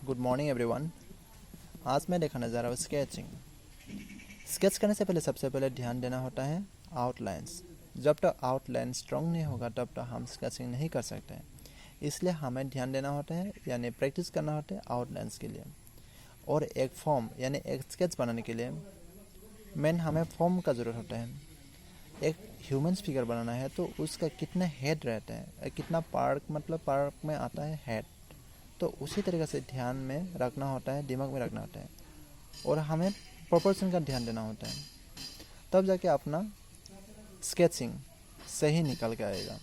Good morning everyone. आज मैं दिखाने जा रहा हूँ स्केचिंग। स्केच करने से पहले सबसे पहले ध्यान देना होता है आउटलाइंस। जब तक आउटलाइन स्ट्रॉन्ग नहीं होगा तब तक हम स्केचिंग नहीं कर सकते हैं। इसलिए हमें ध्यान देना होता है यानी प्रैक्टिस करना होता है आउटलाइंस के लिए। और एक फॉर्म यानी एक स्केच बनाने के लिए मेन हमें फॉर्म का ज़रूरत होता है। एक ह्यूमन फिगर बनाना है तो उसका कितने हेड रहता है, कितना पार्ट में आता है हेड, तो उसी तरीके से ध्यान में रखना होता है, दिमाग में रखना होता है और हमें प्रोपोर्शन का ध्यान देना होता है। तब जाके अपना स्केचिंग सही निकल के आएगा।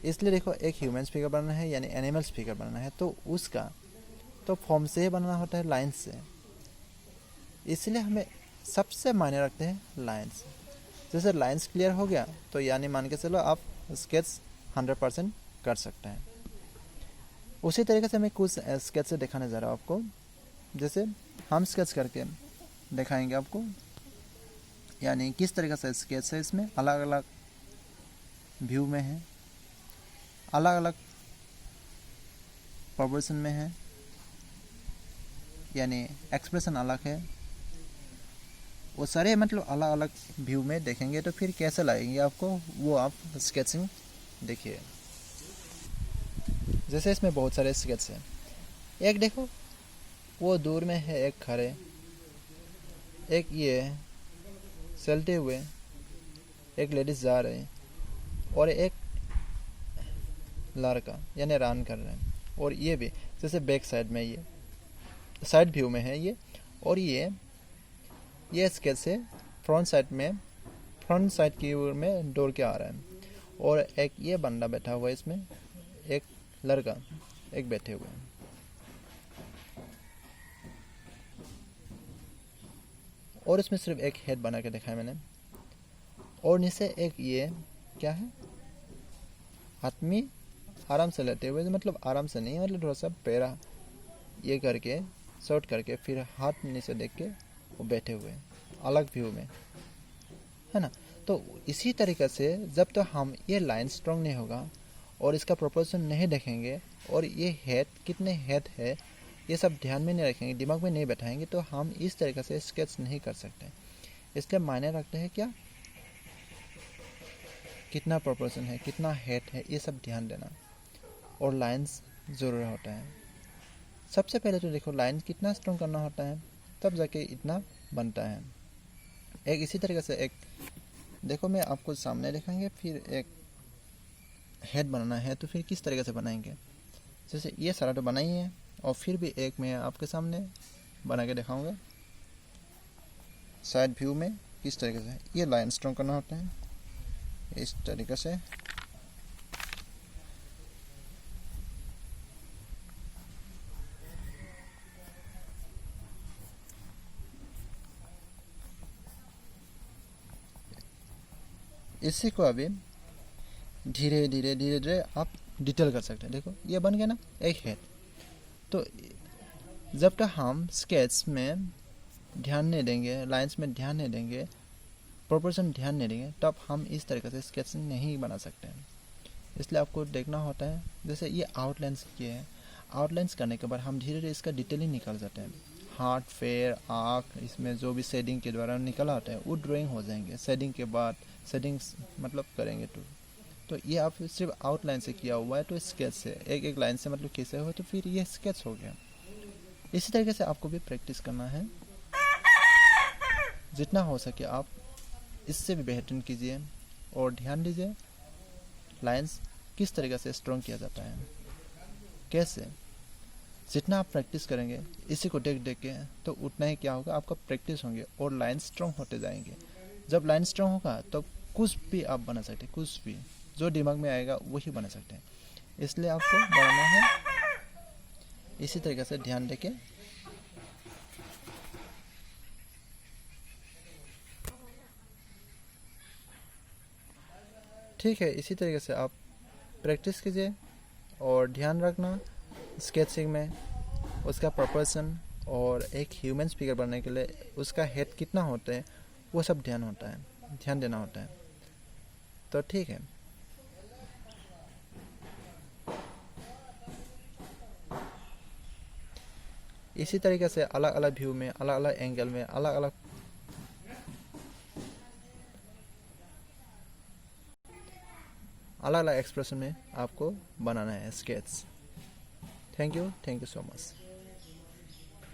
इसलिए देखो, एक ह्यूमन फिगर बनाना है यानी एनिमल्स फिगर बनाना है तो उसका तो फॉर्म से ही बनाना होता है, लाइन्स से। इसलिए हमें सबसे मायने रखते हैं लाइन्स। जैसे लाइन्स क्लियर हो गया तो यानी मान के चलो आप स्केच 100% कर सकते हैं। उसी तरीके से मैं कुछ स्केच से दिखाने जा रहा हूँ आपको। जैसे हम स्केच करके दिखाएंगे आपको, यानी किस तरीके से स्केच है। इसमें अलग अलग व्यू में है, अलग अलग प्रोपोर्शन में है, यानी एक्सप्रेशन अलग है। वो सारे अलग अलग व्यू में देखेंगे तो फिर कैसे लगेंगे आपको, वो आप स्केचिंग देखिए। जैसे इसमें बहुत सारे स्केच हैं। एक देखो, वो दूर में है एक खड़े, एक ये चलते हुए, एक लेडीज जा रहे और एक लड़का यानी रन कर रहे हैं। और ये भी जैसे बैक साइड में, ये साइड व्यू में है ये। और ये स्केच से फ्रंट साइड की ओर में दौड़ के आ रहा है। और एक ये बंदा बैठा हुआ है, इसमें एक लड़का एक बैठे हुए हैं। और इसमें सिर्फ एक हेड बना के दिखाया मैंने। और नीचे एक ये क्या है, आदमी आराम से लेटे हुए, आराम से नहीं, थोड़ा सा पैरा ये करके शॉर्ट करके फिर हाथ नीचे देख के वो बैठे हुए हैं, अलग व्यू में, है ना। तो इसी तरीके से जब तक हम ये लाइन स्ट्रॉन्ग नहीं होगा और इसका प्रोपोर्शन नहीं देखेंगे और ये हेड कितने हेड है ये सब ध्यान में नहीं रखेंगे, दिमाग में नहीं बैठाएंगे, तो हम इस तरीके से स्केच नहीं कर सकते। इसलिए मायने रखते हैं क्या, कितना प्रोपोर्शन है, कितना हेड है, ये सब ध्यान देना। और लाइंस ज़रूर होता है। सबसे पहले तो देखो लाइन कितना स्ट्रॉन्ग करना होता है, तब जाके इतना बनता है। एक इसी तरीके से एक देखो, मैं आपको सामने दिखाएंगे, फिर एक हेड बनाना है तो फिर किस तरीके से बनाएंगे। जैसे ये सारा तो बना ही है, और फिर भी एक मैं आपके सामने बना के दिखाऊंगा साइड व्यू में किस तरीके से ये लाइन स्ट्रॉन्ग करना होता है, इस तरीके से। इसी को अभी धीरे धीरे आप डिटेल कर सकते हैं। देखो ये बन गया ना एक हेड। तो जब तक हम स्केच में ध्यान नहीं देंगे, लाइंस में ध्यान नहीं देंगे, प्रोपोर्शन ध्यान नहीं देंगे, तब हम इस तरीके से स्केच नहीं बना सकते हैं। इसलिए आपको देखना होता है। जैसे ये आउटलाइंस किए हैं, आउटलाइंस करने के बाद हम धीरे धीरे इसका डिटेलिंग निकाल जाते हैं। हार्ट, फेयर, आँख, इसमें जो भी शेडिंग के द्वारा निकला होता है वो ड्राइंग हो जाएंगे। शेडिंग के बाद शेडिंग्स करेंगे तो ये आप सिर्फ आउटलाइन से किया हुआ है, तो स्केच से एक एक लाइन से कैसे हो, तो फिर ये स्केच हो गया। इसी तरीके से आपको भी प्रैक्टिस करना है। जितना हो सके आप इससे भी बेहतरीन कीजिए और ध्यान दीजिए लाइंस किस तरीके से स्ट्रॉन्ग किया जाता है, कैसे। जितना आप प्रैक्टिस करेंगे इसी को देख देख के, तो उतना ही क्या होगा, आपका प्रैक्टिस होंगे और लाइन स्ट्रॉन्ग होते जाएंगे। जब लाइन स्ट्रॉन्ग होगा तो कुछ भी आप बना सकते हैं, कुछ भी जो दिमाग में आएगा वही बना सकते हैं। इसलिए आपको बनाना है इसी तरीके से ध्यान देके। ठीक है, इसी तरीके से आप प्रैक्टिस कीजिए और ध्यान रखना स्केचिंग में उसका प्रोपोर्शन, और एक ह्यूमन फिगर बनने के लिए उसका हेड कितना होता है वो सब ध्यान देना होता है। तो ठीक है। इसी तरीके से अलग अलग व्यू में, अलग अलग एंगल में, अलग अलग एक्सप्रेशन में आपको बनाना है sketch. Thank you so much.